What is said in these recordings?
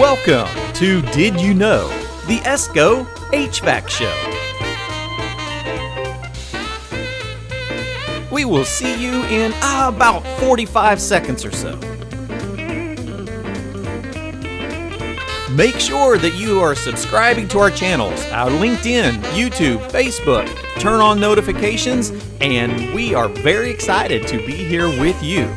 Welcome to Did You Know, the ESCO HVAC Show. We will see you in about 45 seconds or so. Make sure that you are subscribing to our channels, our LinkedIn, YouTube, Facebook. Turn on notifications, and we are very excited to be here with you.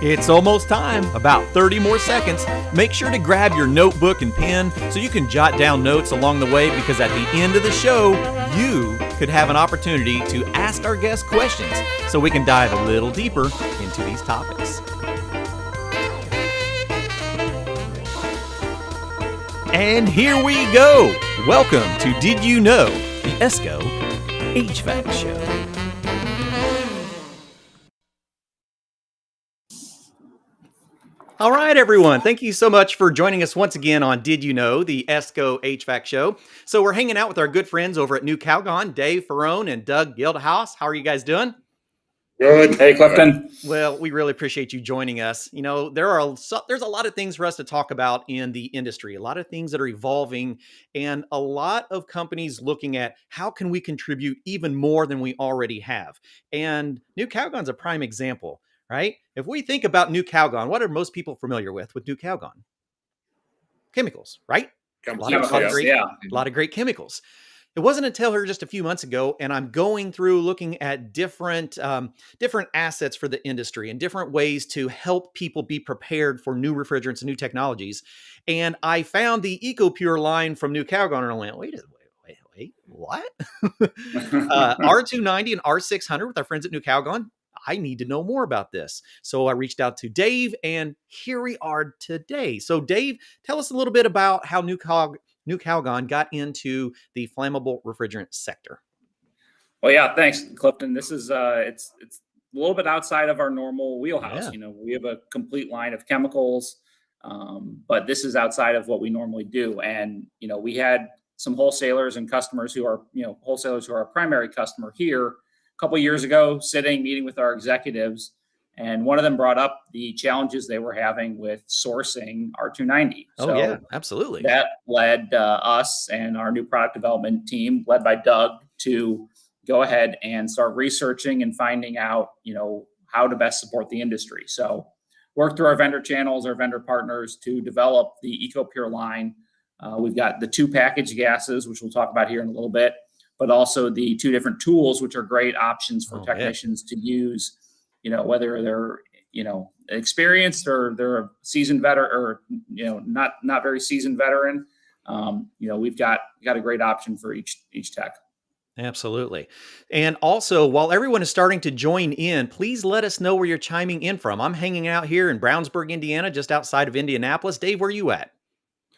It's almost time, about 30 more seconds. Make sure to grab your notebook and pen so you can jot down notes along the way, because at the end of the show, you could have an opportunity to ask our guests questions so we can dive a little deeper into these topics. And here we go. Welcome to Did You Know, the ESCO HVAC Show. All right, everyone. Thank you so much for joining us once again on Did You Know, the ESCO HVAC Show. So we're hanging out with our good friends over at Nu-Calgon, Dave Ferrone and Doug Gildehaus. How are you guys doing? Good. Hey, Clifton. Well, we really appreciate you joining us. You know, there's a lot of things for us to talk about in the industry, a lot of things that are evolving, and a lot of companies looking at how can we contribute even more than we already have. And Nu-Calgon's a prime example, right? If we think about Nu-Calgon, what are most people familiar with Nu-Calgon? Chemicals, right? A lot of great chemicals. It wasn't until just a few months ago, and I'm going through looking at different assets for the industry and different ways to help people be prepared for new refrigerants and new technologies. And I found the EcoPure line from Nu-Calgon, and I went, wait, what? R290 and R600 with our friends at Nu-Calgon. I need to know more about this. So I reached out to Dave, and here we are today. So Dave, tell us a little bit about how Nu-Calgon got into the flammable refrigerant sector. Well, yeah, thanks, Clifton. This is it's a little bit outside of our normal wheelhouse. Yeah. You know, we have a complete line of chemicals, but this is outside of what we normally do. And you know, we had some wholesalers and customers who are our primary customer here a couple of years ago, meeting with our executives. And one of them brought up the challenges they were having with sourcing R290. Oh, yeah, absolutely. That led us and our new product development team, led by Doug, to go ahead and start researching and finding out, you know, how to best support the industry. So work through our vendor channels, our vendor partners to develop the EcoPure line. We've got the 2 packaged gases, which we'll talk about here in a little bit, but also the 2 different tools, which are great options for technicians to use. You know, whether they're, you know, experienced or they're a seasoned veteran, or, you know, not very seasoned veteran. You know, we've got a great option for each tech. Absolutely. And also, while everyone is starting to join in, please let us know where you're chiming in from. I'm hanging out here in Brownsburg, Indiana, just outside of Indianapolis. Dave, where are you at?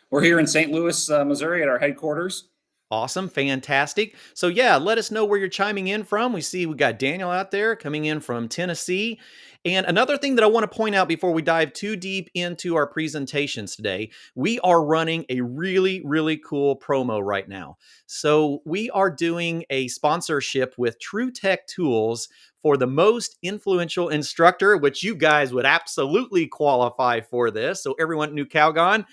We're here in St. Louis, Missouri at our headquarters. Awesome. Fantastic. So yeah, let us know where you're chiming in from. We got Daniel out there coming in from Tennessee. And another thing that I want to point out before we dive too deep into our presentations today, we are running a really, really cool promo right now. So we are doing a sponsorship with True Tech Tools for the most influential instructor, which you guys would absolutely qualify for this. So everyone at Nu-Calgon,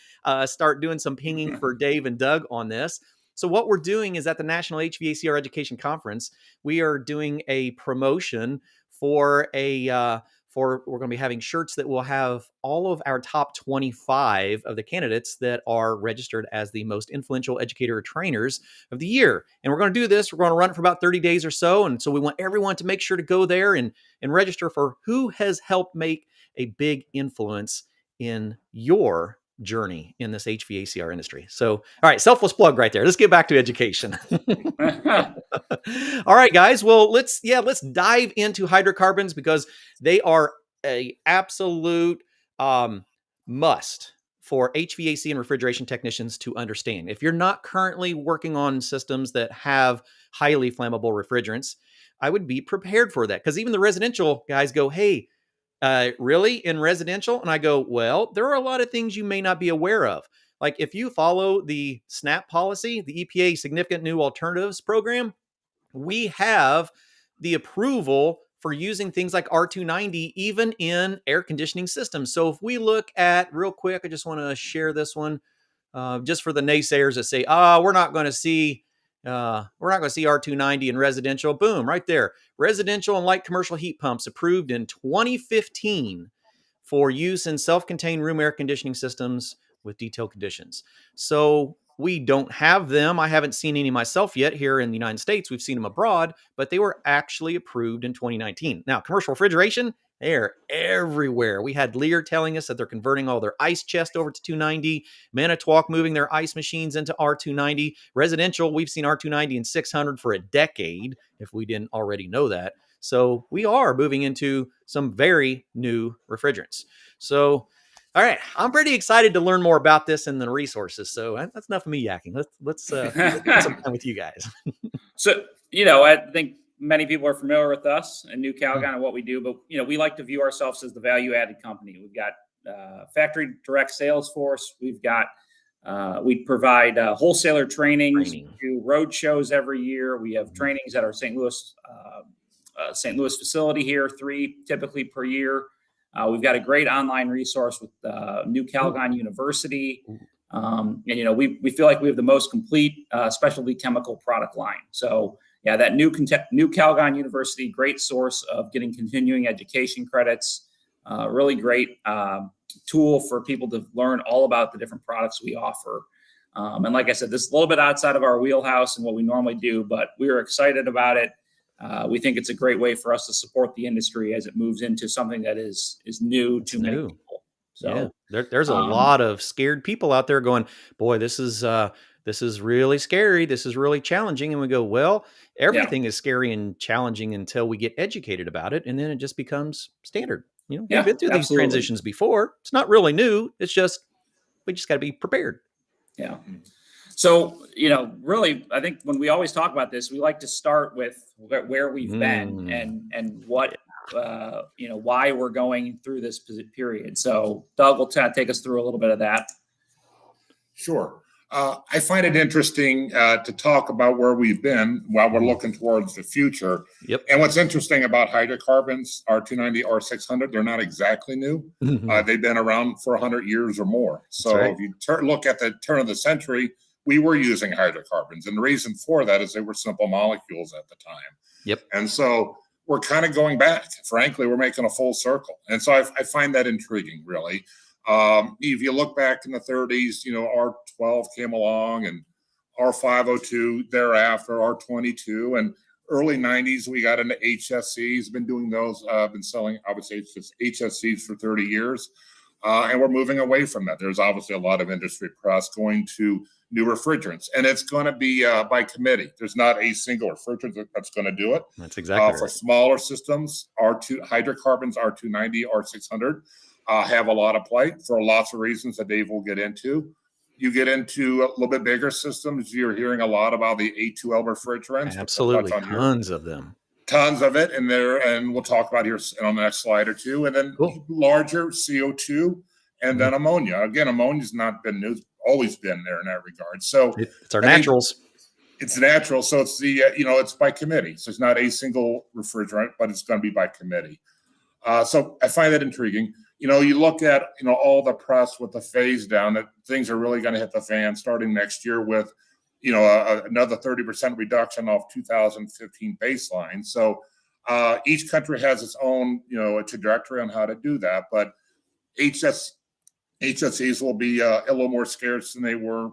start doing some pinging for Dave and Doug on this. So what we're doing is at the National HVACR Education Conference, we are doing a promotion for we're going to be having shirts that will have all of our top 25 of the candidates that are registered as the most influential educator or trainers of the year. And we're going to do this. We're going to run it for about 30 days or so. And so we want everyone to make sure to go there and register for who has helped make a big influence in your journey in this HVACR industry. So, all right, selfless plug right there. Let's get back to education. All right, guys. Well, let's dive into hydrocarbons, because they are a absolute must for HVAC and refrigeration technicians to understand. If you're not currently working on systems that have highly flammable refrigerants, I would be prepared for that, because even the residential guys go, hey, really, in residential? And I go, well, there are a lot of things you may not be aware of. Like if you follow the SNAP policy, the EPA Significant New Alternatives Program, we have the approval for using things like R290 even in air conditioning systems. So if we look at real quick, I just want to share this one just for the naysayers that say, we're not going to see R290 in residential. Boom, right there. Residential and light commercial heat pumps approved in 2015 for use in self-contained room air conditioning systems with detailed conditions. So we don't have them. I haven't seen any myself yet here in the United States. We've seen them abroad, but they were actually approved in 2019. Now, commercial refrigeration, they're everywhere. We had Lear telling us that they're converting all their ice chest over to 290. Manitowoc moving their ice machines into R290. Residential, we've seen R290 and 600 for a decade, if we didn't already know that. So we are moving into some very new refrigerants. So, all right, I'm pretty excited to learn more about this and the resources. So that's enough of me yakking. Let's spend some time with you guys. So, I think many people are familiar with us and Nu-Calgon and what we do, but we like to view ourselves as the value-added company. We've got factory direct sales force. We provide wholesaler trainings. We do road shows every year. We have trainings at our St. Louis facility here, 3 typically per year. We've got a great online resource with Nu-Calgon University. And, we feel like we have the most complete specialty chemical product line. So, yeah, that Nu-Calgon University, great source of getting continuing education credits, really great tool for people to learn all about the different products we offer. And like I said, this is a little bit outside of our wheelhouse and what we normally do, but we are excited about it. We think it's a great way for us to support the industry as it moves into something that is new to many people. So there's a lot of scared people out there going, boy, this is really scary. This is really challenging. And we go, well, everything is scary and challenging until we get educated about it. And then it just becomes standard. We've been through these transitions before. It's not really new. It's just, we just got to be prepared. Yeah. So, really, I think when we always talk about this, we like to start with where we've been and what, why we're going through this period. So Doug will take us through a little bit of that. Sure. I find it interesting to talk about where we've been while we're looking towards the future. Yep. And what's interesting about hydrocarbons, R290, R600, they're not exactly new. They've been around for 100 years or more. So if you look at the turn of the century, we were using hydrocarbons. And the reason for that is they were simple molecules at the time. Yep. And so we're kind of going back. Frankly, we're making a full circle. And so I find that intriguing, really. If you look back in the 30s, R12 came along and R502 thereafter, R22, and early 90s, we got into HFCs, been doing those, been selling, obviously, HFCs for 30 years. And we're moving away from that. There's obviously a lot of industry press going to new refrigerants, and it's going to be by committee. There's not a single refrigerant that's going to do it. That's exactly for right. smaller systems, hydrocarbons, R290, R600 have a lot of play for lots of reasons that Dave will get into. You get into a little bit bigger systems, you're hearing a lot about the A2L refrigerants. Absolutely, tons of them. Tons of it in there, and we'll talk about here on the next slide or two. And then larger CO2, and then ammonia. Again, ammonia's not been new; always been there in that regard. So it's our naturals. It's natural, so it's the it's by committee. So it's not a single refrigerant, but it's going to be by committee. So I find that intriguing. You look at all the press with the phase down that things are really going to hit the fan starting next year with another 30% reduction off 2015 baseline. So each country has its own a trajectory on how to do that, but HFCs will be a little more scarce than they were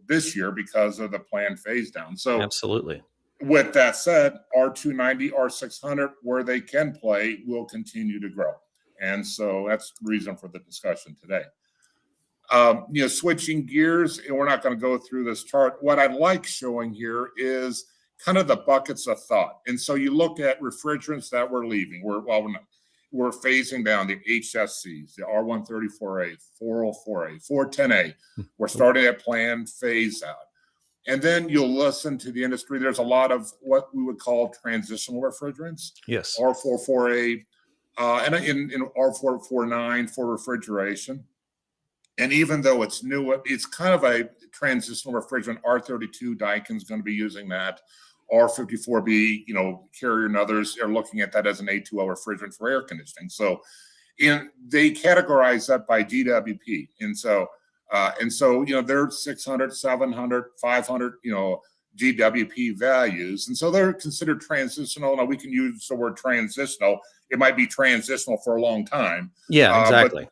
this year because of the planned phase down. So absolutely. With that said, R290, R600, where they can play, will continue to grow. And so that's the reason for the discussion today. Switching gears, and we're not going to go through this chart. What I like showing here is kind of the buckets of thought. And so you look at refrigerants that we're leaving. We're phasing down the HFCs, the R134A, 404A, 410A. We're starting a planned phase out. And then you'll listen to the industry. There's a lot of what we would call transitional refrigerants. Yes. R44A, and in R449 for refrigeration. And even though it's new, it's kind of a transitional refrigerant. R32 Daikin's going to be using that. R54B, Carrier and others are looking at that as an A2L refrigerant for air conditioning. So they categorize that by GWP. And so, they're 600, 700, 500, GWP values. And so they're considered transitional. Now we can use the word transitional. It might be transitional for a long time. Yeah, exactly.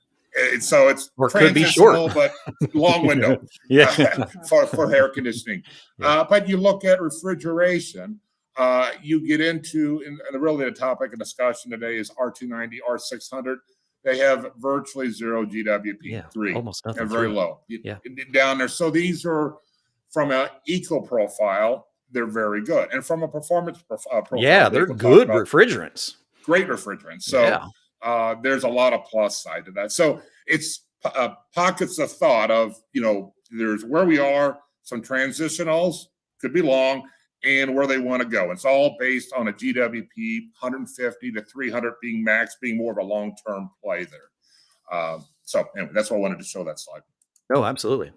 So it's or could be short, but long window for air conditioning. Yeah. But you look at refrigeration, you get into, and really the topic of discussion today is R290, R600. They have virtually zero GWP, 3, almost nothing, and very low down there. So these are from an eco profile, they're very good, and from a performance profile, they're good refrigerants, great refrigerants. So there's a lot of plus side to that. So it's pockets of thought of there's where we are, some transitionals could be long, and where they want to go. It's all based on a GWP 150 to 300 being max, being more of a long-term play there. So anyway, that's why I wanted to show that slide. Oh, absolutely.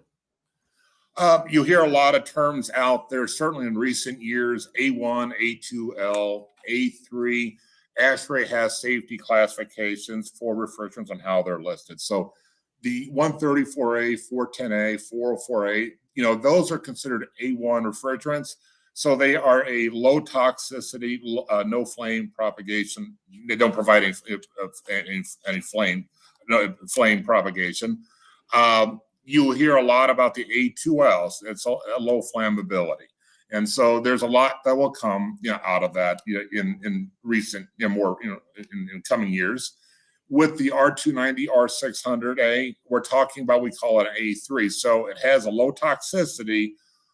You hear a lot of terms out there, certainly in recent years, A1, A2L, A3. ASHRAE has safety classifications for refrigerants and how they're listed. So the 134A, 410A, 404A, those are considered A1 refrigerants. So they are a low toxicity, no flame propagation. They don't provide any flame propagation. You hear a lot about the A2Ls. It's a low flammability. And so there's a lot that will come out of that in recent, more in coming years. With the R290, R600a, we're talking about, we call it an A3. So it has a low toxicity,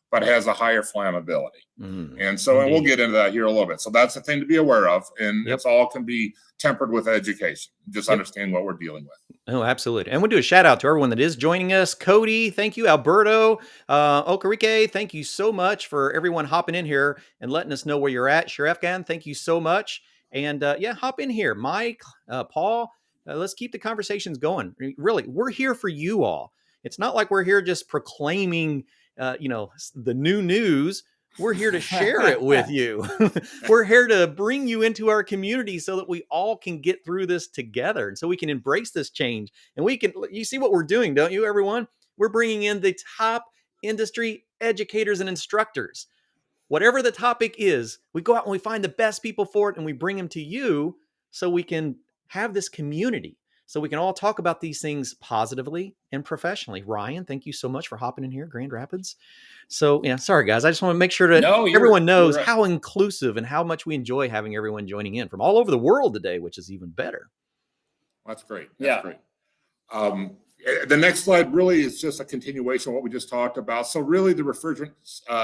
but has a higher flammability. And so, and we'll get into that here a little bit. So that's the thing to be aware of. And it's all can be tempered with education. Just understand what we're dealing with. Oh, absolutely. And we'll do a shout out to everyone that is joining us. Cody, thank you. Alberto, Okarike, thank you so much for everyone hopping in here and letting us know where you're at. Sharefgan, thank you so much. And hop in here. Mike, Paul, let's keep the conversations going. Really, we're here for you all. It's not like we're here just proclaiming the new news. We're here to share it with you. We're here to bring you into our community so that we all can get through this together. And so we can embrace this change. And you see what we're doing, don't you, everyone? We're bringing in the top industry educators and instructors. Whatever the topic is, we go out and we find the best people for it and we bring them to you so we can have this community. So we can all talk about these things positively and professionally. Ryan, thank you so much for hopping in here, Grand Rapids. So, sorry, guys. I just want to make sure that everyone knows how inclusive and how much we enjoy having everyone joining in from all over the world today, which is even better. That's great. That's great. The next slide really is just a continuation of what we just talked about. So really the refrigerant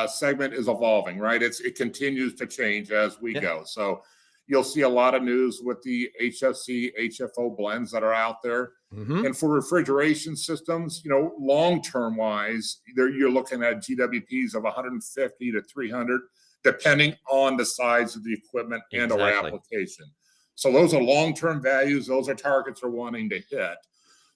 segment is evolving, right? It continues to change as we go. So you'll see a lot of news with the HFC, HFO blends that are out there. And for refrigeration systems, long-term wise, you're looking at GWPs of 150 to 300, depending on the size of the equipment and or application. So those are long-term values. Those are targets we're wanting to hit.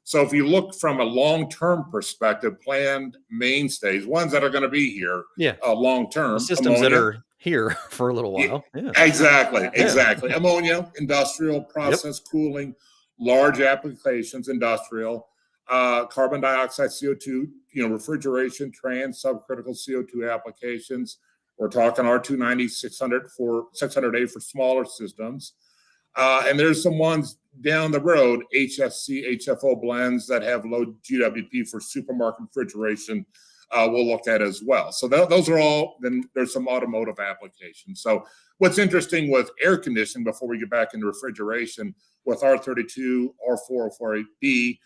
So if you look from a long-term perspective, planned mainstays, ones that are going to be here long-term. Systems that are here for a little while. Exactly. Ammonia, industrial, process cooling, large applications, industrial, carbon dioxide, CO2, refrigeration, subcritical CO2 applications. We're talking R290, 600A for smaller systems. And there's some ones down the road, HFC, HFO blends that have low GWP for supermarket refrigeration. We'll look at as well. So those are all, then there's some automotive applications. So what's interesting with air conditioning, before we get back into refrigeration, with R32 or 404B,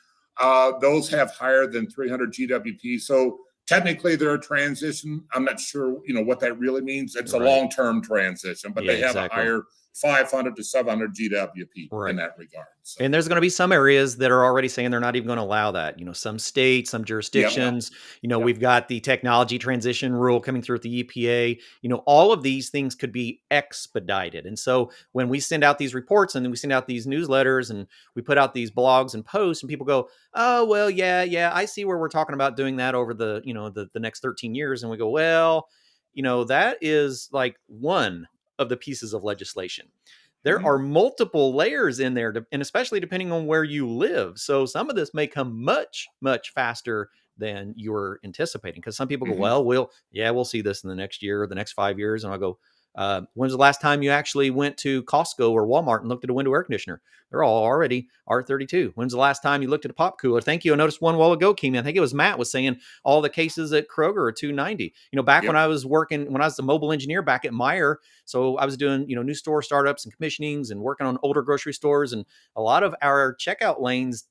those have higher than 300 GWP. So technically they're a transition. I'm not sure, what that really means. It's a long-term transition, but they have a higher 500 to 700 GWP in that regard. So. And there's going to be some areas that are already saying they're not even going to allow that. Some states, some jurisdictions, we've got the technology transition rule coming through with the EPA. All of these things could be expedited. And so when we send out these reports and then we send out these newsletters and we put out these blogs and posts and people go, oh, well, I see where we're talking about doing that over the next 13 years. And we go, well, that is like one of the pieces of legislation. There Mhm. are multiple layers in there, and especially depending on where you live. So some of this may come much, much faster than you're anticipating. Because some people go, Mhm. well, we'll see this in the next year or the next 5 years. And I'll go, when's the last time you actually went to Costco or Walmart and looked at a window air conditioner? They're all already R32. When's the last time you looked at a pop cooler? Thank you. I noticed one while ago came in. I think it was Matt was saying all the cases at Kroger are 290. Back when Yep. I was when I was a mobile engineer back at Meyer, so I was doing, new store startups and commissionings and working on older grocery stores. And a lot of our checkout lanes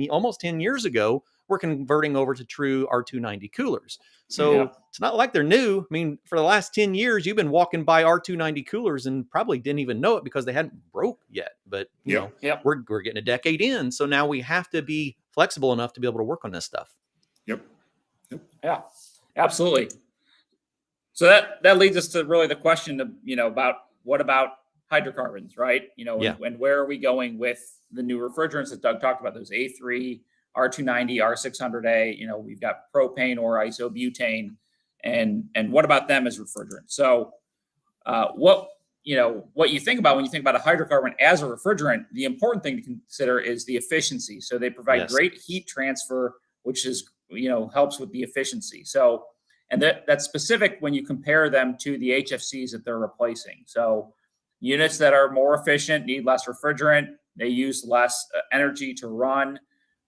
almost 10 years ago were converting over to true R290 coolers. So Yep. it's not like they're new. I mean, for the last 10 years, you've been walking by R290 coolers and probably didn't even know it because they hadn't broke yet. But, Yep. Yep. we're getting a decade in. So now we have to be flexible enough to be able to work on this stuff. Yep. Yep. Yeah. Absolutely. So that leads us to really the question of, about what about hydrocarbons, right? Yeah. And where are we going with the new refrigerants that Doug talked about, those A3, R290, R600a, we've got propane or isobutane, and what about them as refrigerants? So what you think about when you think about a hydrocarbon as a refrigerant, the important thing to consider is the efficiency. So they provide Yes. great heat transfer, which is, helps with the efficiency. So, and that's specific when you compare them to the HFCs that they're replacing. So units that are more efficient need less refrigerant. They use less energy to run.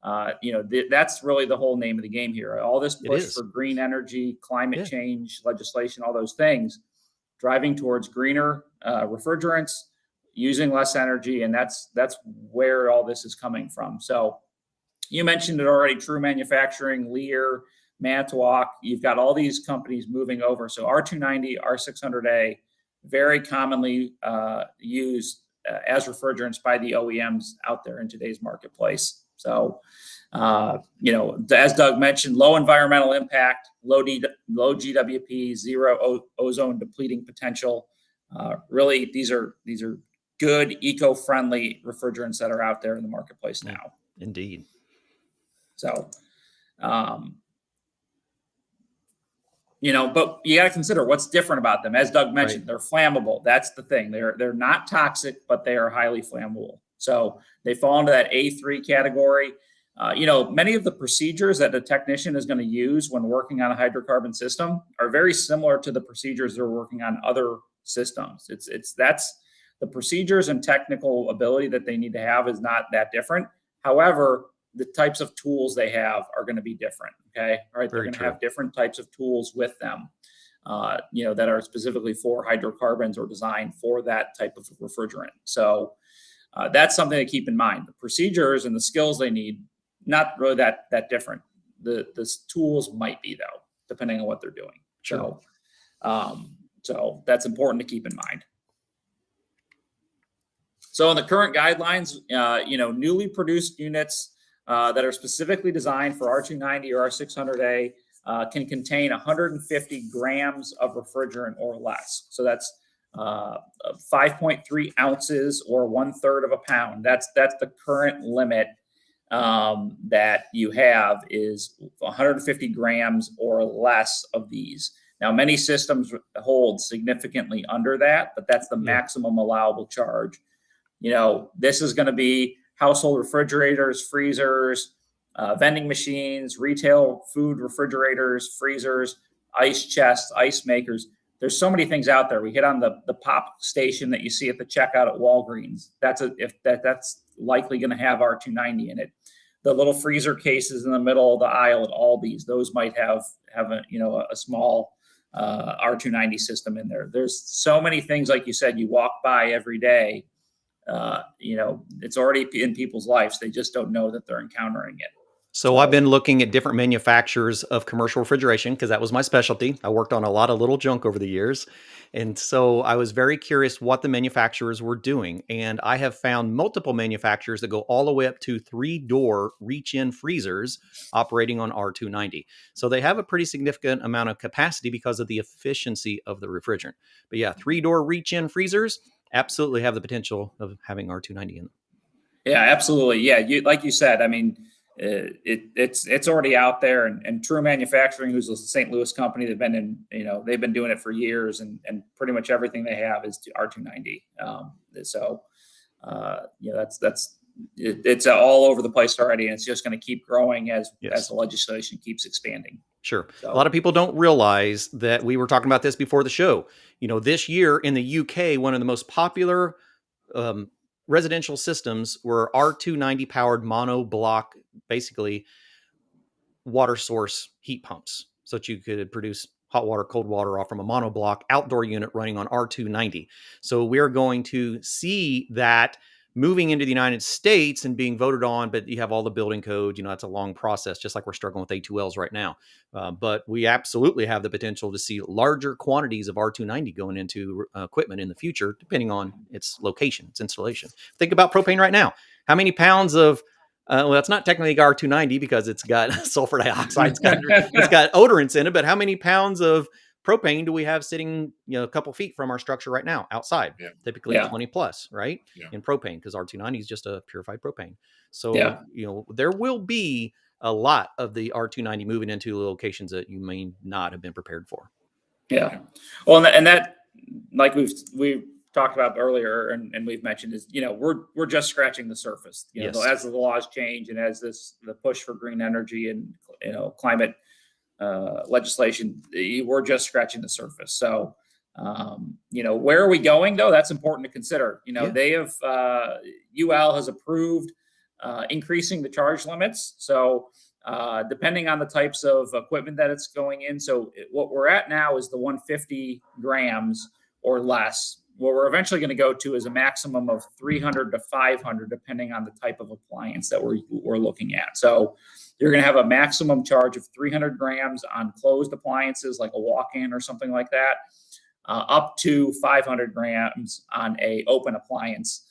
That's really the whole name of the game here. All this It push is. for green energy, climate Yeah. change legislation, all those things, driving towards greener refrigerants, using less energy, and that's where all this is coming from. So you mentioned it already: True Manufacturing, Lear, Manitowoc. You've got all these companies moving over. So R290, R600a, very commonly used as refrigerants by the OEMs out there in today's marketplace. So, as Doug mentioned, low environmental impact, low GWP, zero ozone depleting potential. Really, these are good eco-friendly refrigerants that are out there in the marketplace now. Indeed. So, but you got to consider what's different about them. As Doug mentioned, Right. they're flammable. That's the thing. They're not toxic, but they are highly flammable. So they fall into that A3 category. Many of the procedures that a technician is going to use when working on a hydrocarbon system are very similar to the procedures they're working on other systems. That's the procedures and technical ability that they need to have is not that different. However, the types of tools they have are going to be different. Okay. All right. They're Very going to true. have different types of tools with them, that are specifically for hydrocarbons or designed for that type of refrigerant. So that's something to keep in mind. The procedures and the skills they need, not really that different. The tools might be, though, depending on what they're doing. Sure. So that's important to keep in mind. So in the current guidelines, newly produced units that are specifically designed for R290 or R600a can contain 150 grams of refrigerant or less. So that's 5.3 ounces or 1/3 of a pound. That's the current limit that you have, is 150 grams or less of these. Now, many systems hold significantly under that, but that's the maximum allowable charge. This is going to be household refrigerators, freezers, vending machines, retail food refrigerators, freezers, ice chests, ice makers. There's so many things out there. We hit on the pop station that you see at the checkout at Walgreens. That's likely going to have R290 in it. The little freezer cases in the middle of the aisle at Aldi's, those might have a small R290 system in there. There's so many things, like you said, you walk by every day. It's already in people's lives. They just don't know that they're encountering it. So I've been looking at different manufacturers of commercial refrigeration because that was my specialty. I worked on a lot of little junk over the years. And so I was very curious what the manufacturers were doing. And I have found multiple manufacturers that go all the way up to 3-door reach-in freezers operating on R290. So they have a pretty significant amount of capacity because of the efficiency of the refrigerant. But yeah, 3-door reach-in freezers absolutely have the potential of having R290 in them. Yeah, absolutely. Yeah, like you said, I mean, it's already out there, and True Manufacturing, who's a St. Louis company, they've been doing it for years, and pretty much everything they have is R290. It's all over the place already, and it's just going to keep growing as the legislation keeps expanding. Sure. So, a lot of people don't realize that we were talking about this before the show. This year in the UK, one of the most popular residential systems were R290 powered monoblock, basically water source heat pumps, so that you could produce hot water, cold water off from a monoblock outdoor unit running on R290. So we're going to see that moving into the United States and being voted on, but you have all the building code, that's a long process, just like we're struggling with A2Ls right now. But we absolutely have the potential to see larger quantities of R290 going into equipment in the future, depending on its location, its installation. Think about propane right now. How many pounds of, well, it's not technically R290 because it's got sulfur dioxide, it's got odorants in it, but how many pounds of propane do we have sitting, a couple feet from our structure right now outside? Typically 20 plus, right? In propane, because R290 is just a purified propane. So, there will be a lot of the R290 moving into locations that you may not have been prepared for. Yeah. Well, and that, like we've talked about earlier, and we've mentioned, is we're just scratching the surface. As the laws change, and as the push for green energy and climate legislation, we're just scratching the surface. So, where are we going though? That's important to consider. They have UL has approved increasing the charge limits. So, depending on the types of equipment that it's going in. So, what we're at now is the 150 grams or less. What we're eventually going to go to is a maximum of 300 to 500, depending on the type of appliance that we're looking at. So, you're going to have a maximum charge of 300 grams on closed appliances like a walk-in or something like that, up to 500 grams on a open appliance.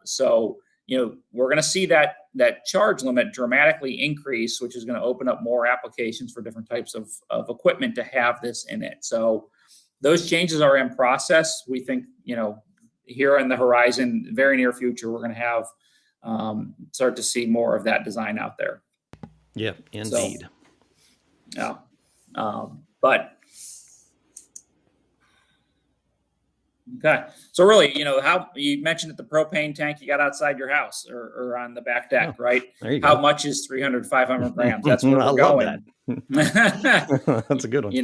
So, we're going to see that charge limit dramatically increase, which is going to open up more applications for different types of equipment to have this in it. So those changes are in process. We think, here in the horizon, very near future, we're going to have start to see more of that design out there. Yeah, indeed. So, but okay. So really, how you mentioned that the propane tank you got outside your house or on the back deck, right? There you How go. much is 300, 500 grams? That's where we're going. That's a good one.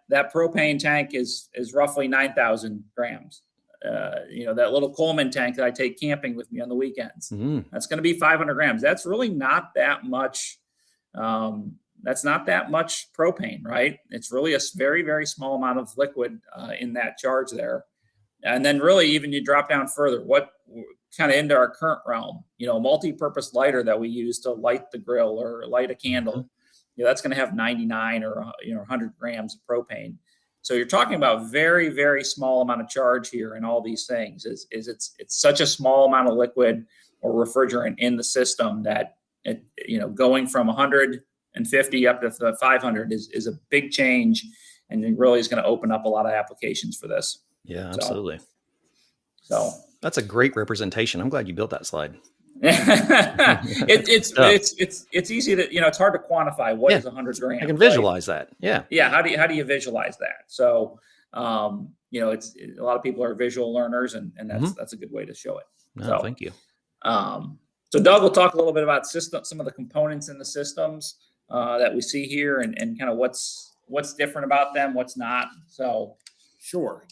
That propane tank is roughly 9,000 grams. That little Coleman tank that I take camping with me on the weekends, that's going to be 500 grams. That's really not that much. That's not that much propane, right? It's really a very, very small amount of liquid in that charge there. And then really, even you drop down further, what kind of into our current realm, a multi-purpose lighter that we use to light the grill or light a candle, that's going to have 99 or 100 grams of propane. So you're talking about very, very small amount of charge here, and all these things it's such a small amount of liquid or refrigerant in the system that going from 150 up to 500 is a big change, and it really is going to open up a lot of applications for this. Yeah, absolutely. So that's a great representation. I'm glad you built that slide. It's easy to it's hard to quantify what is 100 grams. I can visualize that. Yeah. How do you visualize that? So it's a lot of people are visual learners, and that's a good way to show it. No, thank you. So Doug will talk a little bit about some of the components in the systems that we see here, and kind of what's different about them, what's not. So. Sure.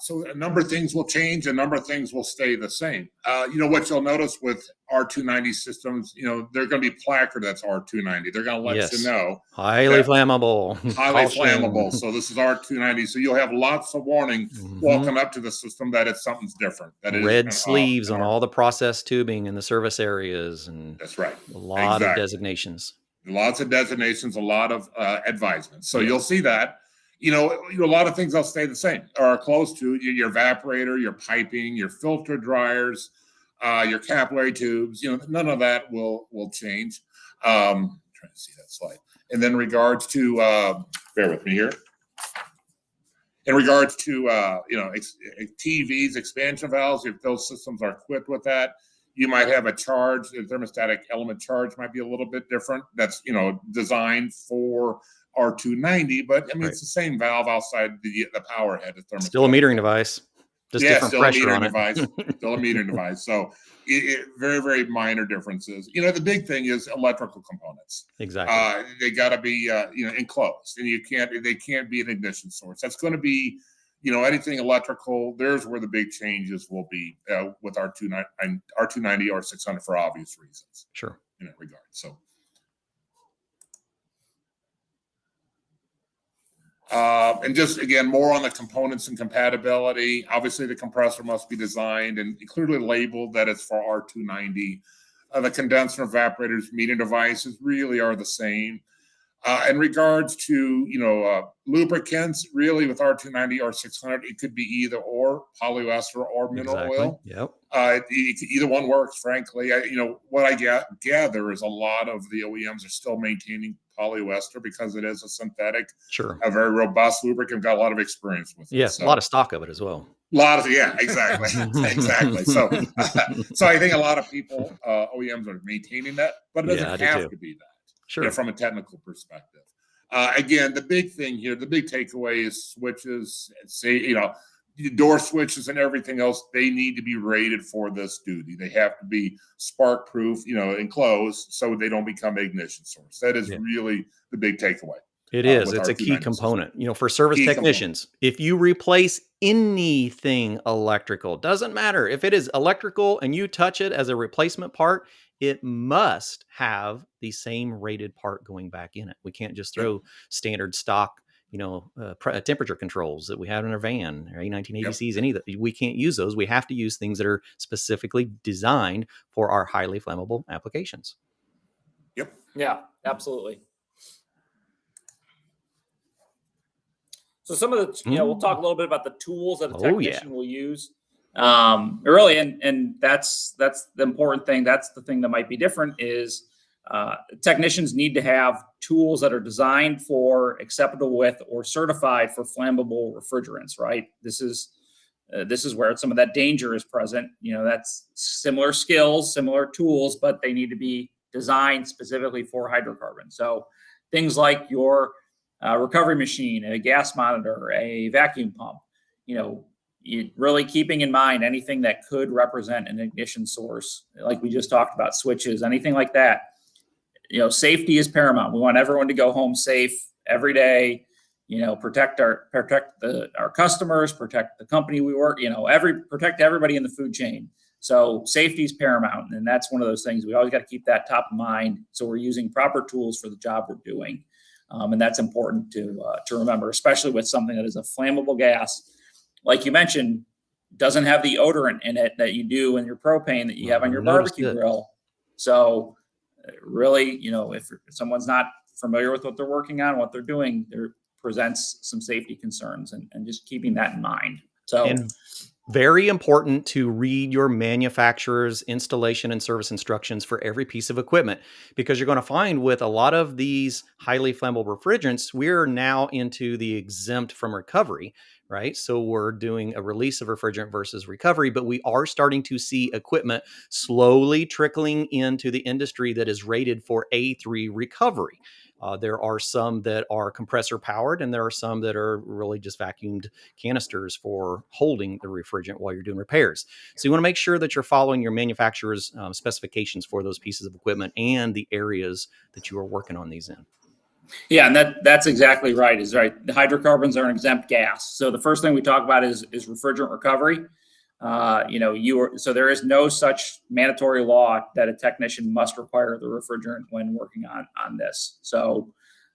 So a number of things will change, a number of things will stay the same. What you'll notice with R290 systems, they're going to be placard that's R290. They're going to let you know. Highly flammable. Highly flammable. So this is R290. So you'll have lots of warning walking up to the system that something's different. That it red sleeves on all the process tubing in the service areas. And that's right. A lot of designations. Lots of designations, a lot of advisements. So you'll see that. A lot of things will stay the same or close to your evaporator, your piping, your filter dryers, your capillary tubes. None of that will change. I'm trying to see that slide. And then in regards to, bear with me here. In regards to, TVs, expansion valves, if those systems are equipped with that, You might have a charge, the thermostatic element charge might be a little bit different. That's, designed for R290, but I mean, it's the same valve outside the power head of thermostat. Still a metering device. Just different still pressure a metering on it. device. Still a metering device. So very, very minor differences. The big thing is electrical components. Exactly. They got to be, enclosed, and they can't be an ignition source. That's going to be, anything electrical. There's where the big changes will be with R290 and R600 for obvious reasons. Sure. In that regard. So. And just again, more on the components and compatibility. Obviously, the compressor must be designed and clearly labeled that it's for R290. The condenser and evaporators metering devices really are the same. In regards to lubricants, really with R290 or 600, it could be either or, polyester or mineral oil. Yep. Either one works, frankly. What I gather is a lot of the OEMs are still maintaining polyester because it is a synthetic, sure, a very robust lubricant. Got a lot of experience with it. Yes, so, a lot of stock of it as well. Exactly. Exactly. So I think a lot of people, OEMs are maintaining that, but it doesn't have to be that. Sure. From a technical perspective. Again, the big thing here, the big takeaway is switches, door switches and everything else, they need to be rated for this duty. They have to be spark proof, enclosed so they don't become ignition source. That is really the big takeaway. It is. It's a key component. For service technicians, if you replace anything electrical, doesn't matter if it is electrical and you touch it as a replacement part, it must have the same rated part going back in it. We can't just throw standard stock, temperature controls that we have in our van or A1980Cs, any of that. We can't use those. We have to use things that are specifically designed for our highly flammable applications. Yep. Yeah, absolutely. So some of the, we'll talk a little bit about the tools that a technician will use. Really, and that's the important thing. That's the thing that might be different is technicians need to have tools that are designed for, acceptable with, or certified for flammable refrigerants. Right. This is where some of that danger is present. That's similar skills, similar tools, but they need to be designed specifically for hydrocarbon. So things like your recovery machine, a gas monitor, a vacuum pump, really keeping in mind anything that could represent an ignition source, like we just talked about, switches, anything like that. Safety is paramount. We want everyone to go home safe every day. Protect our customers, protect the company we work. Protect everybody in the food chain. So safety is paramount, and that's one of those things we always got to keep that top of mind. So we're using proper tools for the job we're doing, and that's important to remember, especially with something that is a flammable gas. Like you mentioned, doesn't have the odorant in it that you do in your propane that you have on your barbecue grill. So really, if someone's not familiar with what they're working on, what they're doing, there presents some safety concerns, and just keeping that in mind. So, and very important to read your manufacturer's installation and service instructions for every piece of equipment, because you're going to find with a lot of these highly flammable refrigerants, we're now into the exempt from recovery, right? So we're doing a release of refrigerant versus recovery, but we are starting to see equipment slowly trickling into the industry that is rated for A3 recovery. There are some that are compressor powered, and there are some that are really just vacuumed canisters for holding the refrigerant while you're doing repairs. So you want to make sure that you're following your manufacturer's specifications for those pieces of equipment and the areas that you are working on these in. Yeah, and that's exactly right. The hydrocarbons are an exempt gas. So the first thing we talk about is refrigerant recovery. So there is no such mandatory law that a technician must require the refrigerant when working on this. So,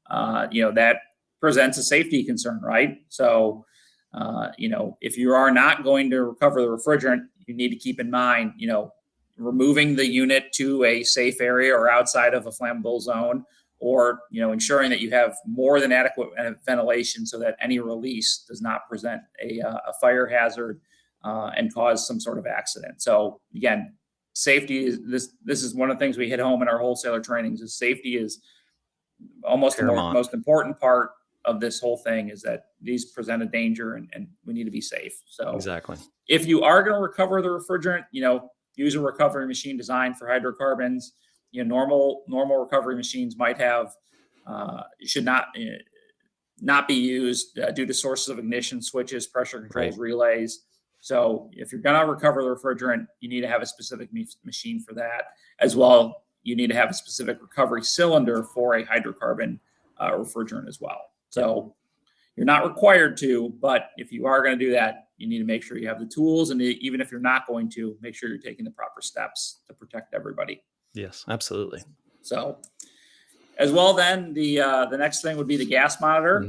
that presents a safety concern, right? So, if you are not going to recover the refrigerant, you need to keep in mind, removing the unit to a safe area or outside of a flammable zone, or, ensuring that you have more than adequate ventilation so that any release does not present a fire hazard and cause some sort of accident. So again, safety is this is one of the things we hit home in our wholesaler trainings is safety is almost the most important part of this whole thing, is that these present a danger and we need to be safe. So exactly. If you are going to recover the refrigerant, use a recovery machine designed for hydrocarbons. Normal recovery machines might have should not be used due to sources of ignition, switches, pressure controls, relays. So if you're going to recover the refrigerant, you need to have a specific machine for that. As well, you need to have a specific recovery cylinder for a hydrocarbon refrigerant as well. So you're not required to, but if you are going to do that, you need to make sure you have the tools. And even if you're not going to, make sure you're taking the proper steps to protect everybody. Yes, absolutely. So as well, then the next thing would be the gas monitor.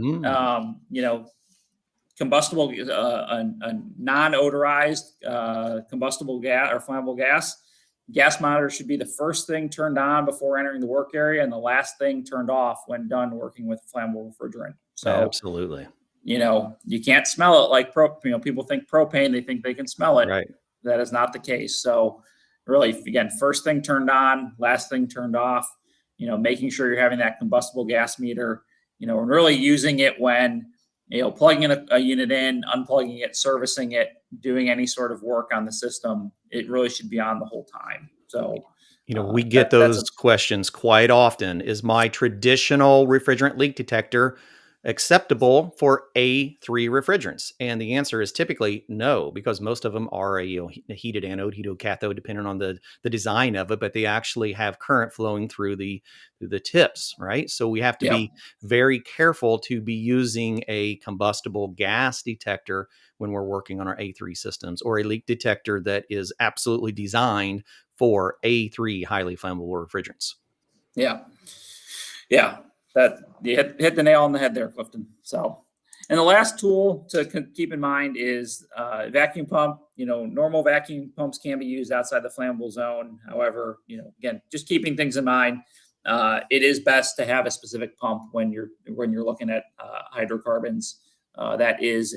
Combustible, a non-odorized combustible gas or flammable gas. Gas monitor should be the first thing turned on before entering the work area and the last thing turned off when done working with flammable refrigerant. So absolutely. You can't smell it like people think propane, they think they can smell it. Right. That is not the case. So really, again, first thing turned on, last thing turned off, making sure you're having that combustible gas meter, and really using it when, plugging in a unit in, unplugging it, servicing it, doing any sort of work on the system, it really should be on the whole time. So, we get those questions quite often. Is my traditional refrigerant leak detector acceptable for A3 refrigerants? And the answer is typically no, because most of them are a heated anode, heated cathode, depending on the design of it, but they actually have current flowing through the tips, right? So we have to be very careful to be using a combustible gas detector when we're working on our A3 systems, or a leak detector that is absolutely designed for A3 highly flammable refrigerants. Yeah. That you hit the nail on the head there, Clifton. So, and the last tool to keep in mind is vacuum pump. Normal vacuum pumps can be used outside the flammable zone. However, again, just keeping things in mind, it is best to have a specific pump when you're looking at hydrocarbons. That is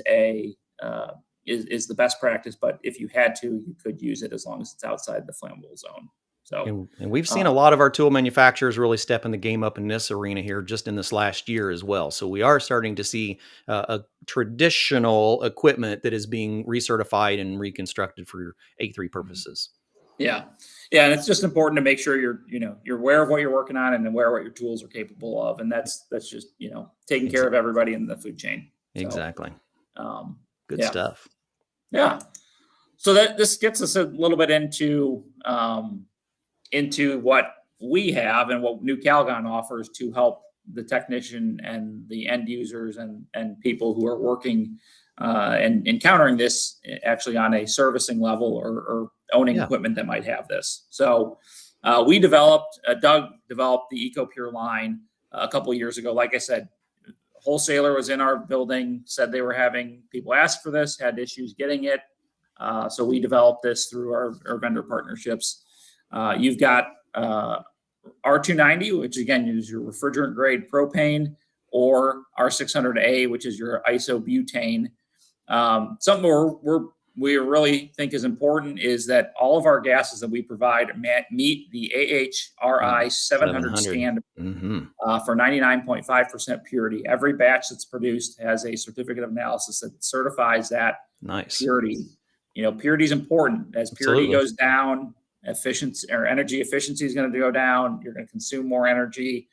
is the best practice. But if you had to, you could use it as long as it's outside the flammable zone. So, and we've seen a lot of our tool manufacturers really stepping the game up in this arena here just in this last year as well. So we are starting to see a traditional equipment that is being recertified and reconstructed for A3 purposes. Yeah, and it's just important to make sure you're aware of what you're working on and aware of what your tools are capable of, and that's just taking care of everybody in the food chain. So, exactly. Good yeah. stuff. Yeah. So this gets us a little bit into what we have and what Nu-Calgon offers to help the technician and the end users and people who are working and encountering this actually on a servicing level or owning equipment that might have this. So Doug developed the EcoPure line a couple of years ago. Like I said, a wholesaler was in our building, said they were having people ask for this, had issues getting it. So we developed this through our vendor partnerships. You've got R290, which again is your refrigerant grade propane, or R600a, which is your isobutane. Something we really think is important is that all of our gases that we provide meet the AHRI 700 standard for 99.5% purity. Every batch that's produced has a certificate of analysis that certifies that purity. Purity is important. As purity goes down, efficiency or energy efficiency is going to go down. You're going to consume more energy.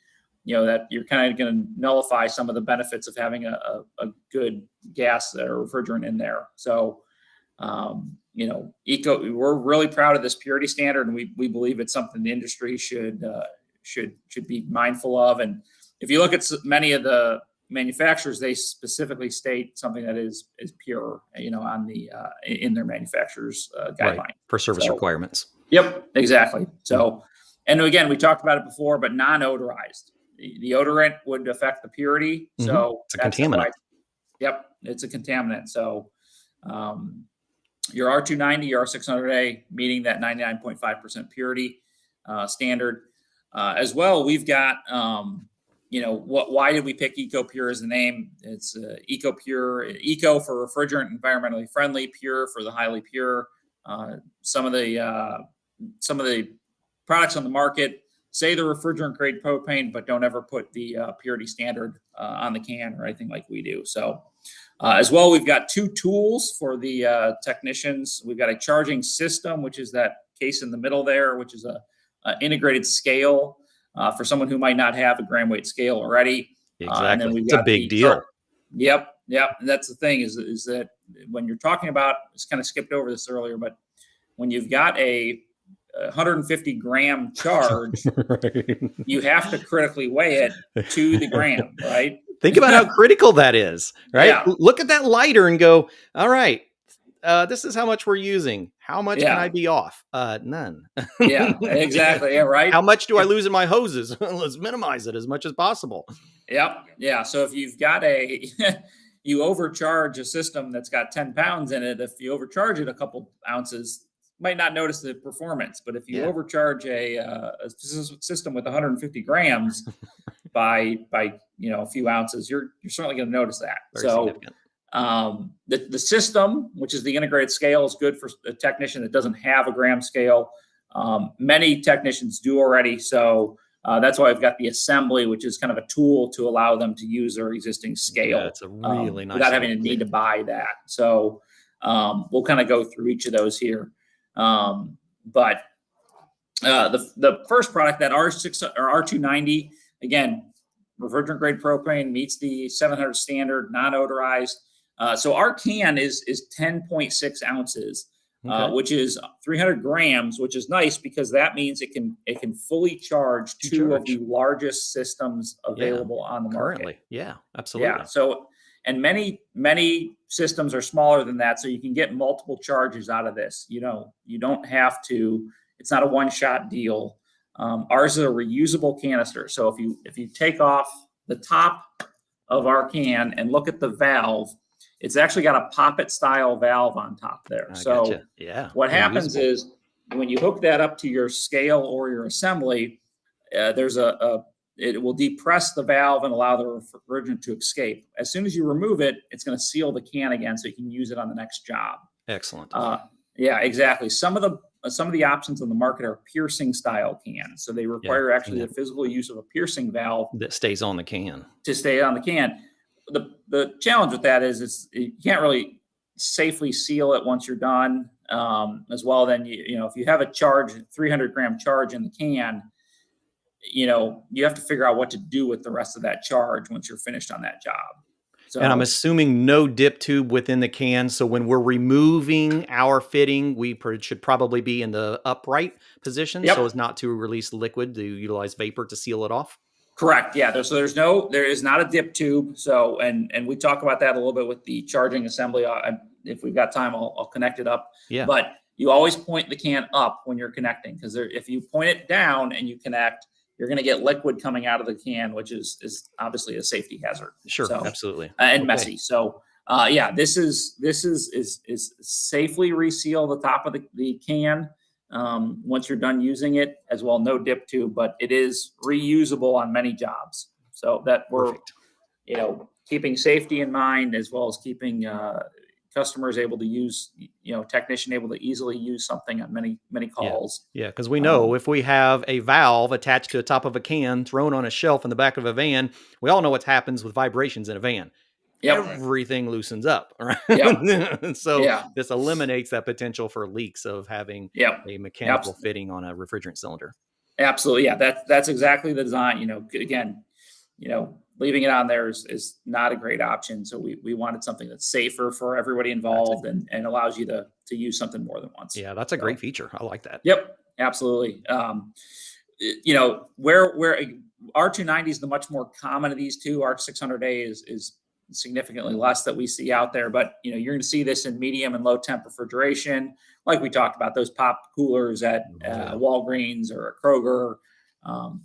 That you're kind of going to nullify some of the benefits of having a good gas or refrigerant in there. So, we're really proud of this purity standard, and we believe it's something the industry should be mindful of. And if you look at many of the manufacturers, they specifically state something that is pure, on the in their manufacturer's guideline for service requirements. Yep, exactly. So, and again, we talked about it before, but non-odorized. The odorant would affect the purity. So it's a contaminant. It's a contaminant. So your R290, your R600a meeting that 99.5% purity standard. As well, we've got why did we pick EcoPure as the name? It's EcoPure, eco for refrigerant, environmentally friendly, pure for the highly pure. Some of the products on the market say the refrigerant grade propane, but don't ever put the purity standard on the can or anything like we do. So as well, we've got two tools for the technicians. We've got a charging system, which is that case in the middle there, which is a integrated scale for someone who might not have a gram weight scale already. And then Exactly. we've It's a got big the deal. Yep. And that's the thing is that when you're talking about, it's kind of skipped over this earlier, but when you've got a 150 gram charge, Right. you have to critically weigh it to the gram, right? Think about how critical that is, right? Yeah. Look at that lighter and go, all right, this is how much we're using. How much can I Yeah. be off? None. Yeah, exactly. Yeah, right. How much do I lose in my hoses? Let's minimize it as much as possible. Yep. Yeah. So if you've got you overcharge a system that's got 10 pounds in it, if you overcharge it a couple ounces, might not notice the performance. But if you Yeah. overcharge a system with 150 grams by a few ounces, you're certainly going to notice that. Very So significant. the system, which is the integrated scale, is good for a technician that doesn't have a gram scale. Many technicians do already. So that's why I've got the assembly, which is kind of a tool to allow them to use their existing scale. Yeah, it's a really nice without having to little need kit. to buy that. So we'll kind of go through each of those here. But the first product, that R6 or R290, again, refrigerant grade propane, meets the 700 standard, non-odorized. So our can is 10.6 ounces. Okay. Which is 300 grams, which is nice because that means it can fully charge two of the largest systems available on the market. Currently. Yeah, absolutely. Yeah. So, and many systems are smaller than that, so you can get multiple charges out of this. You don't have to. It's not a one-shot deal. Ours is a reusable canister. So if you take off the top of our can and look at the valve, it's actually got a poppet style valve on top there. Gotcha. Yeah. What happens is when you hook that up to your scale or your assembly, it will depress the valve and allow the refrigerant to escape. As soon as you remove it, it's going to seal the can again so you can use it on the next job. Excellent. Yeah, exactly. Some of the options on the market are piercing style cans. So they require actually the physical use of a piercing valve that stays on the can. to stay on the can. The challenge with that is you can't really safely seal it once you're done. As well, then if you have a 300 gram charge in the can, you have to figure out what to do with the rest of that charge once you're finished on that job. So, and I'm assuming no dip tube within the can. So when we're removing our fitting, we should probably be in the upright position so as not to release liquid, to utilize vapor to seal it off. Correct. Yeah. There is not a dip tube. So, and we talk about that a little bit with the charging assembly. If we've got time, I'll connect it up. Yeah. But you always point the can up when you're connecting, because if you point it down and you connect, you're going to get liquid coming out of the can, which is obviously a safety hazard. Sure. So, Absolutely. And messy. So, this is safely reseal the top of the can. Once you're done using it, as well, no dip tube, but it is reusable on many jobs. So that we're, keeping safety in mind, as well as keeping customers able to use, technician able to easily use something on many calls. Yeah, because we know if we have a valve attached to the top of a can thrown on a shelf in the back of a van, we all know what happens with vibrations in a van. Yep. Everything loosens up, right? Yep. So this eliminates that potential for leaks of having a mechanical fitting on a refrigerant cylinder. Absolutely. Yeah. That's exactly the design. Again, leaving it on there is not a great option. So we wanted something that's safer for everybody involved and allows you to use something more than once. Yeah, that's a great feature. I like that. Yep. Absolutely. Where R290 is the much more common of these two. R600a is significantly less that we see out there, but you're going to see this in medium and low temp refrigeration, like we talked about, those pop coolers at Walgreens or a Kroger,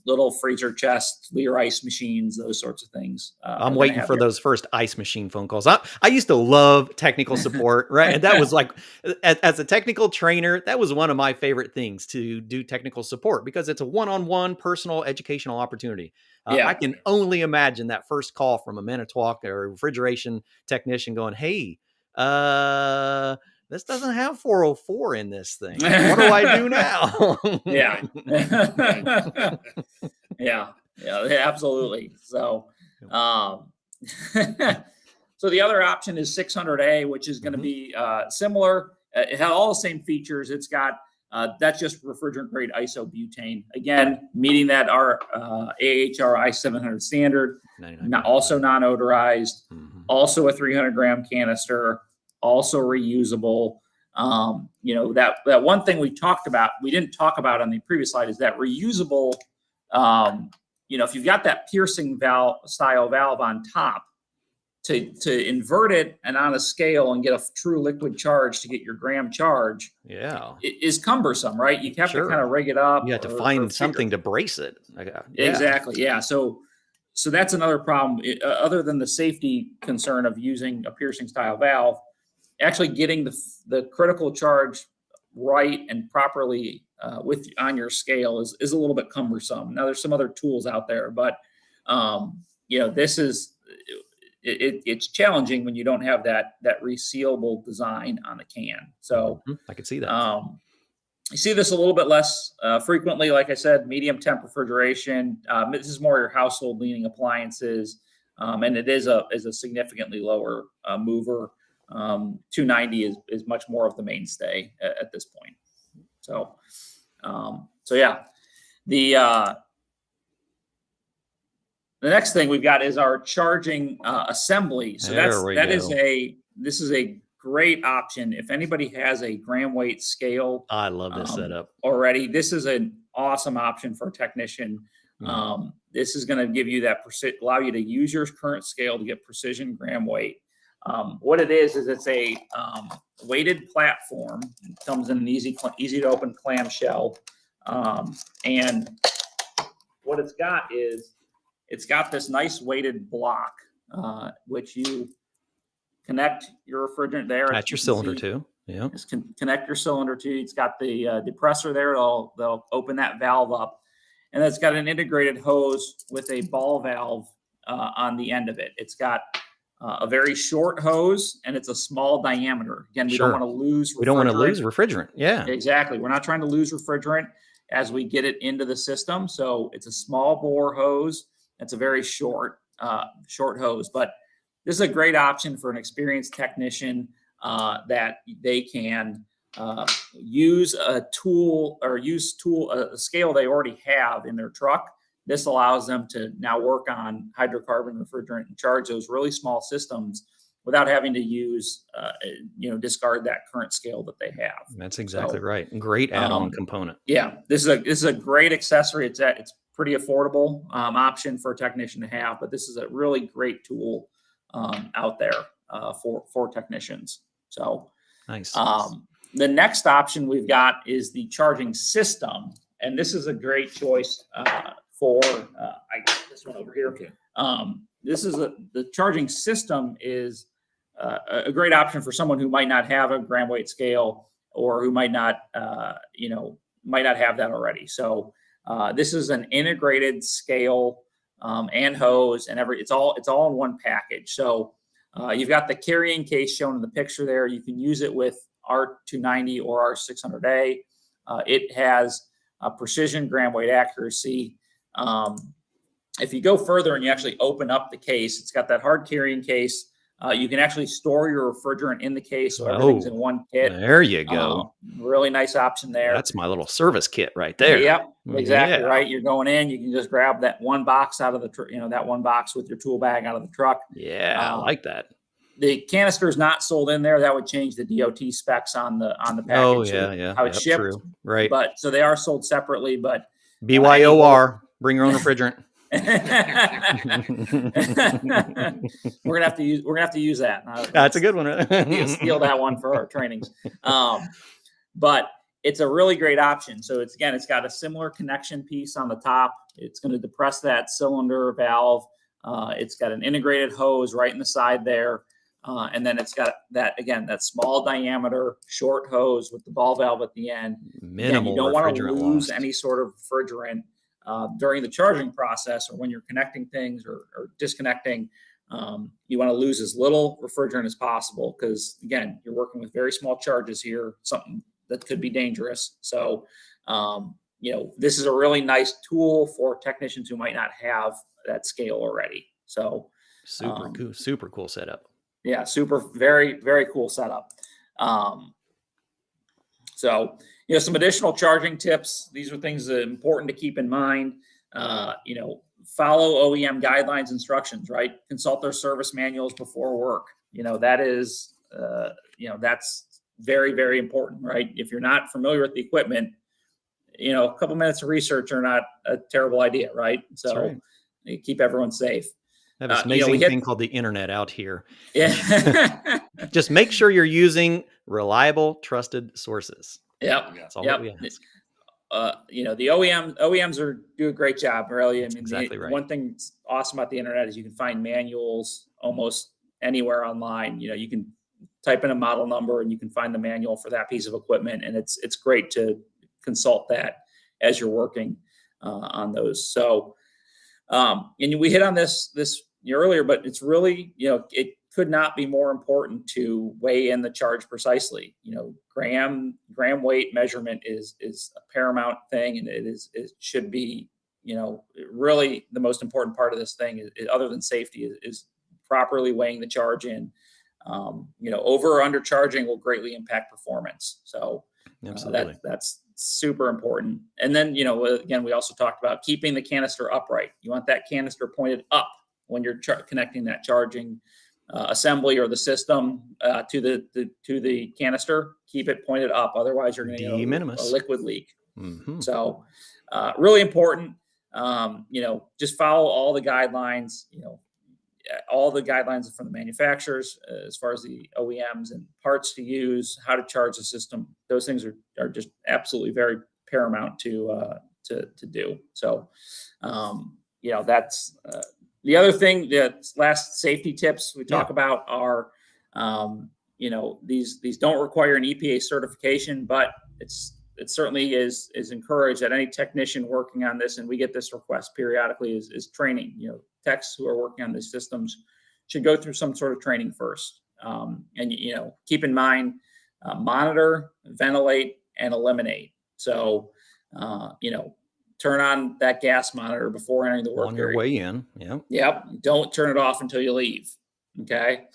little freezer chest, Lear ice machines, those sorts of things. I'm waiting for those first ice machine phone calls. I used to love technical support, right? And that was like, as a technical trainer, that was one of my favorite things, to do technical support, because it's a one-on-one personal educational opportunity. I can only imagine that first call from a Manitowoc or a refrigeration technician going, "Hey, this doesn't have 404 in this thing. What do I do now?" Yeah, absolutely. So, so the other option is 600A, which is going to be similar. It has all the same features. It's got That's just refrigerant grade isobutane. Again, meeting that AHR I-700 standard, also non-odorized, also a 300-gram canister, also reusable. That one thing we didn't talk about on the previous slide is that reusable, if you've got that piercing style valve on top, to invert it and on a scale and get a true liquid charge to get your gram charge, is cumbersome, right? You have to kind of rig it up. You have to find something to brace it. Exactly. Yeah. So that's another problem. Other than the safety concern of using a piercing style valve, actually getting the critical charge right and properly on your scale is a little bit cumbersome. Now there's some other tools out there, but this is. It's challenging when you don't have that resealable design on the can. So I could see that. You see this a little bit less frequently. Like I said, medium temp refrigeration. This is more your household leaning appliances, and it is a significantly lower mover. 290 is much more of the mainstay at this point. So yeah, the next thing we've got is our charging assembly. So this is a great option. If anybody has a gram weight scale, I love this setup already. This is an awesome option for a technician. This is going to give you allow you to use your current scale to get precision gram weight. What it is it's a weighted platform. It comes in an easy to open clamshell, and what it's got is. It's got this nice weighted block, which you connect your refrigerant there. At your cylinder too. Yeah. Just connect your cylinder to. It's got the depressor there. They'll open that valve up, and it's got an integrated hose with a ball valve on the end of it. It's got a very short hose, and it's a small diameter. Again, we don't want to lose. We don't want to lose refrigerant. Yeah. Exactly. We're not trying to lose refrigerant as we get it into the system. So it's a small bore hose. It's a very short hose, but this is a great option for an experienced technician that they can use a scale they already have in their truck. This allows them to now work on hydrocarbon refrigerant and charge those really small systems without having to discard that current scale that they have. That's exactly right. Great add-on component. Yeah, this is a great accessory. It's pretty affordable option for a technician to have, but this is a really great tool out there for technicians. So nice. The next option we've got is the charging system, and this is a great choice for I got this one over here. Okay. The charging system is a great option for someone who might not have a gram weight scale or who might not have that already. So this is an integrated scale and hose and it's all in one package. So you've got the carrying case shown in the picture there. You can use it with R290 or R600a. It has a precision gram weight accuracy. If you go further and you actually open up the case, it's got that hard carrying case. You can actually store your refrigerant in the case, so everything's in one kit. There you go. Really nice option there. That's my little service kit right there. Yep, exactly right. You're going in, you can just grab that one box out of the that one box with your tool bag out of the truck. Yeah, I like that. The canister is not sold in there. That would change the DOT specs on the package. Oh yeah, how it's shipped. True. Right. But so they are sold separately. But BYOR, bring your own refrigerant. we're gonna have to use that. That's a good one. Right? Steal that one for our trainings. But it's a really great option. So it's got a similar connection piece on the top. It's going to depress that cylinder valve. It's got an integrated hose right in the side there. And then it's got that small diameter short hose with the ball valve at the end. Minimal. You don't want to lose lost. any sort of refrigerant during the charging process or when you're connecting things or disconnecting. You want to lose as little refrigerant as possible because, again, you're working with very small charges here, something that could be dangerous. So, this is a really nice tool for technicians who might not have that scale already. So super cool setup. Yeah, very, very cool setup. So, some additional charging tips. These are things that are important to keep in mind. Follow OEM guidelines, instructions, right? Consult their service manuals before work. That's very, very important, right? If you're not familiar with the equipment, a couple minutes of research are not a terrible idea, right? So right. Keep everyone safe. I have this amazing thing called the internet out here. Yeah. Just make sure you're using reliable, trusted sources. Yep. That's all that we ask. The OEMs do a great job, really. That's exactly right. One thing that's awesome about the internet is you can find manuals almost anywhere online. You can type in a model number and you can find the manual for that piece of equipment, and it's great to consult that as you're working on those. So, and we hit on this earlier, but it's really, it could not be more important to weigh in the charge precisely. Gram weight measurement is a paramount thing, and it should be, really the most important part of this thing is other than safety is properly weighing the charge in. Over or under charging will greatly impact performance. So that's super important. And then, again, we also talked about keeping the canister upright. You want that canister pointed up when you're connecting that charging assembly or the system to the canister. Keep it pointed up. Otherwise, you're going to get a liquid leak. Mm-hmm. So really important. Just follow all the guidelines, all the guidelines from the manufacturers as far as the OEMs and parts to use, how to charge the system. Those things are just absolutely very paramount to do. So, that's the other thing. The last safety tips we talk about are, these don't require an EPA certification, but it certainly is encouraged that any technician working on this, and we get this request periodically, is training. Techs who are working on these systems should go through some sort of training first. And keep in mind, monitor, ventilate, and eliminate. So, turn on that gas monitor before entering the work on your area. way in. Yeah. Yep. Don't turn it off until you leave. Okay.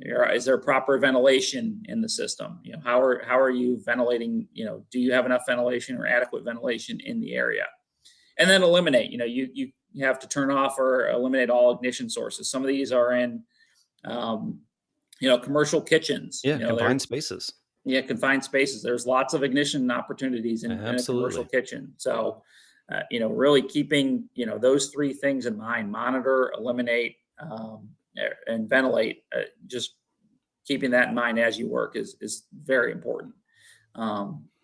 Is there proper ventilation in the system? How are you ventilating? Do you have enough ventilation or adequate ventilation in the area? And then eliminate. You have to turn off or eliminate all ignition sources. Some of these are in, commercial kitchens. Yeah, confined spaces. Yeah, confined spaces. There's lots of ignition opportunities in a commercial kitchen. So, really keeping those three things in mind: monitor, eliminate, and ventilate. Just keeping that in mind as you work is very important.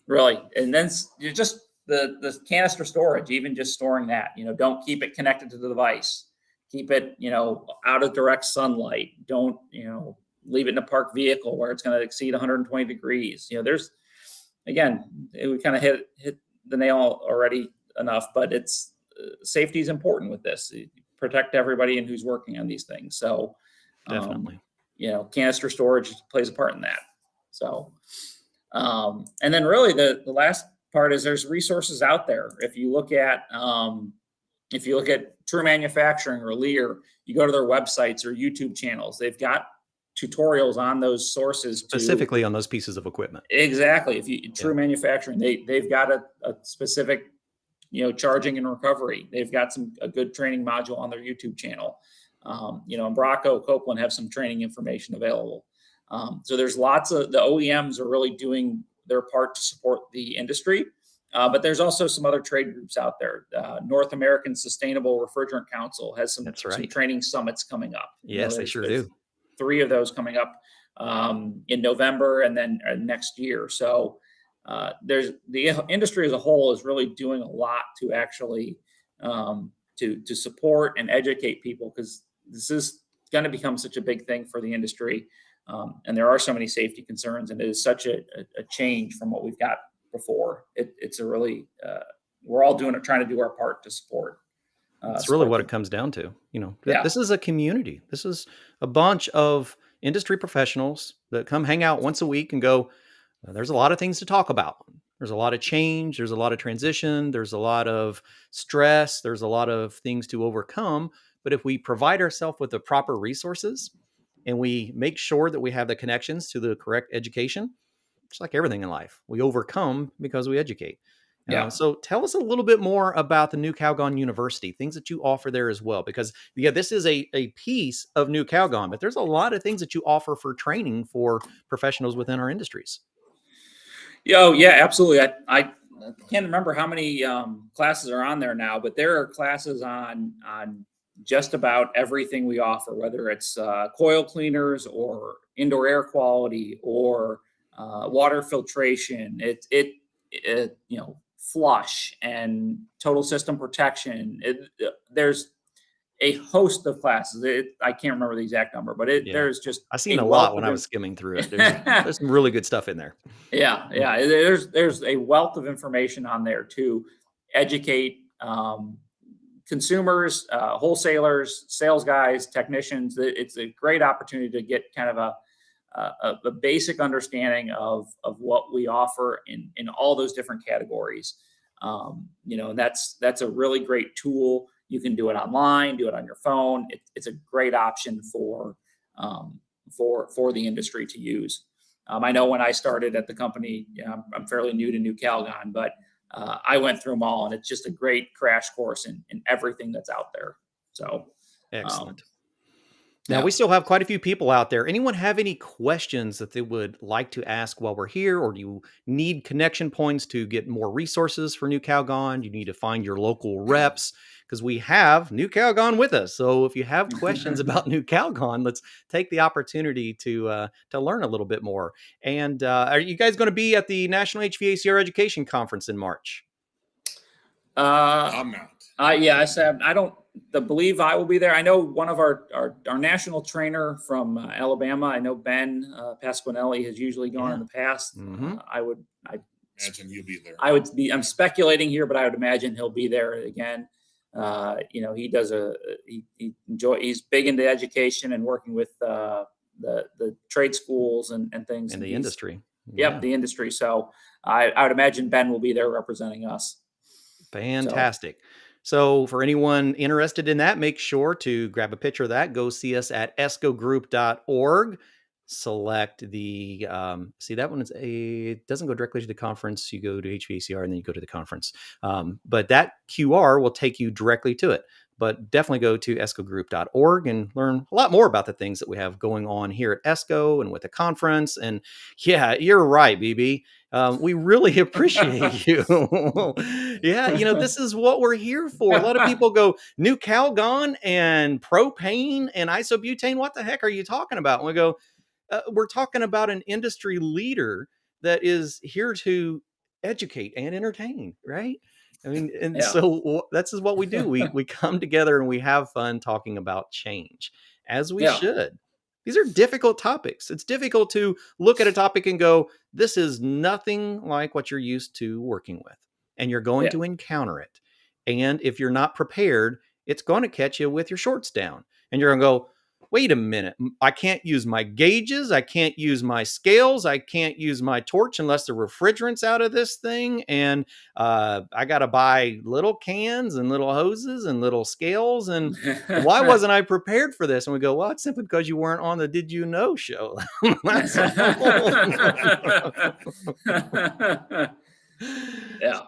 Really, and then just the canister storage, even just storing that, don't keep it connected to the device. Keep it, out of direct sunlight. Don't, leave it in a parked vehicle where it's going to exceed 120 degrees. There's, again, we kind of hit the nail already enough, but it's safety is important with this. Protect everybody and who's working on these things. So definitely, canister storage plays a part in that. So, and then really the last part is there's resources out there. If you look at True Manufacturing or Lear, you go to their websites or YouTube channels. They've got tutorials on those sources specifically on those pieces of equipment. Exactly. True Manufacturing, they've got a specific, charging and recovery. They've got a good training module on their YouTube channel. And Bracco, Copeland have some training information available. So there's lots of the OEMs are really doing their part to support the industry. But there's also some other trade groups out there. North American Sustainable Refrigerant Council has some training summits coming up. Yes, they sure do. 3 of those coming up in November and then next year. So there's the industry as a whole is really doing a lot to actually to support and educate people, because this is going to become such a big thing for the industry. And there are so many safety concerns, and it is such a change from what we've got before. It's a really, we're all trying to do our part to support. That's really what it comes down to. This is a community. This is a bunch of industry professionals that come hang out once a week and go, there's a lot of things to talk about. There's a lot of change. There's a lot of transition. There's a lot of stress. There's a lot of things to overcome. But if we provide ourselves with the proper resources and we make sure that we have the connections to the correct education, just like everything in life, we overcome because we educate. Yeah. So tell us a little bit more about the Nu-Calgon University, things that you offer there as well, because this is a piece of Nu-Calgon, but there's a lot of things that you offer for training for professionals within our industries. Yeah, absolutely. I can't remember how many classes are on there now, but there are classes on just about everything we offer, whether it's coil cleaners or indoor air quality or water filtration. Flush and total system protection. There's a host of classes. I can't remember the exact number, but there's just I seen a lot when I was skimming through it. There's some really good stuff in there. Yeah. There's a wealth of information on there to educate consumers, wholesalers, sales guys, technicians. It's a great opportunity to get kind of a basic understanding of what we offer in all those different categories. And that's a really great tool. You can do it online, do it on your phone. It's a great option for the industry to use. I know when I started at the company, I'm fairly new to Nu-Calgon, but I went through them all, and it's just a great crash course in everything that's out there. So excellent. Now, we still have quite a few people out there. Anyone have any questions that they would like to ask while we're here, or do you need connection points to get more resources for Nu-Calgon? You need to find your local reps, because we have Nu-Calgon with us. So if you have questions about Nu-Calgon, let's take the opportunity to learn a little bit more. And are you guys going to be at the National HVACR Education Conference in March? I'm not. Yeah, I said I don't believe I will be there. I know one of our national trainer from Alabama. I know Ben Pasquinelli has usually gone in the past. Mm-hmm. I imagine you'll be there. I'm speculating here, but I would imagine he'll be there again. He does he's big into education and working with the trade schools and things in the industry. Yep, the industry. So I would imagine Ben will be there representing us. Fantastic. So for anyone interested in that, make sure to grab a picture of that. Go see us at escogroup.org. Select the, see that one, it doesn't go directly to the conference. You go to HVACR and then you go to the conference. But that QR will take you directly to it. But definitely go to escogroup.org and learn a lot more about the things that we have going on here at ESCO and with the conference. And yeah, you're right, BB. We really appreciate you. Yeah, this is what we're here for. A lot of people go, Nu-Calgon and propane and isobutane. What the heck are you talking about? And we go, we're talking about an industry leader that is here to educate and entertain, right? I mean, and so that's what we do. We come together and we have fun talking about change, as we should. These are difficult topics. It's difficult to look at a topic and go, this is nothing like what you're used to working with, and you're going to encounter it. And if you're not prepared, it's going to catch you with your shorts down, and you're going to go, wait a minute, I can't use my gauges. I can't use my scales. I can't use my torch unless the refrigerant's out of this thing. And I got to buy little cans and little hoses and little scales. And why wasn't I prepared for this? And we go, well, it's simply because you weren't on the Did You Know show.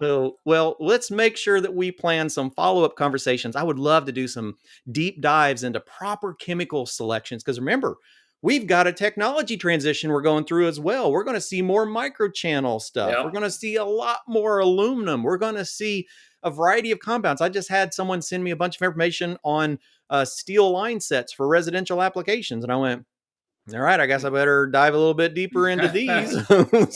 So, well, let's make sure that we plan some follow-up conversations. I would love to do some deep dives into proper chemical selections, because remember, we've got a technology transition we're going through as well. We're going to see more microchannel stuff. We're going to see a lot more aluminum. We're going to see a variety of compounds. I just had someone send me a bunch of information on steel line sets for residential applications, and I went, all right, I guess I better dive a little bit deeper into these.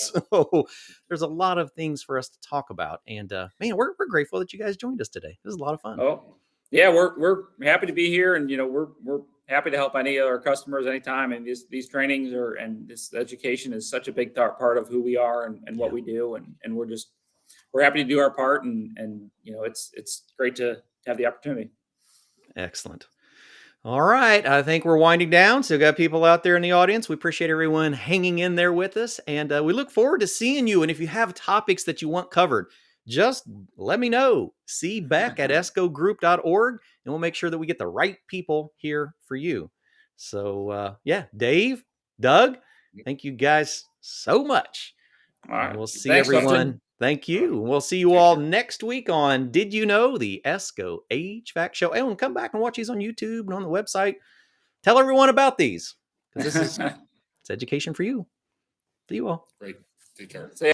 So there's a lot of things for us to talk about. And man, we're grateful that you guys joined us today. This is a lot of fun. Oh, yeah, we're happy to be here, and we're happy to help any of our customers anytime. And these trainings and this education is such a big part of who we are and what we do, and we're happy to do our part, and it's great to have the opportunity. Excellent. All right. I think we're winding down. So got people out there in the audience. We appreciate everyone hanging in there with us. And we look forward to seeing you. And if you have topics that you want covered, just let me know. See Beck at escogroup.org, and we'll make sure that we get the right people here for you. So yeah, Dave, Doug, thank you guys so much. All right. And we'll see Thanks, Dustin. everyone. Thank you. We'll see you all next week on Did You Know, the ESCO HVAC show. And come back and watch these on YouTube and on the website. Tell everyone about these, because this is it's education for you. See you all. Great. Take care. See ya.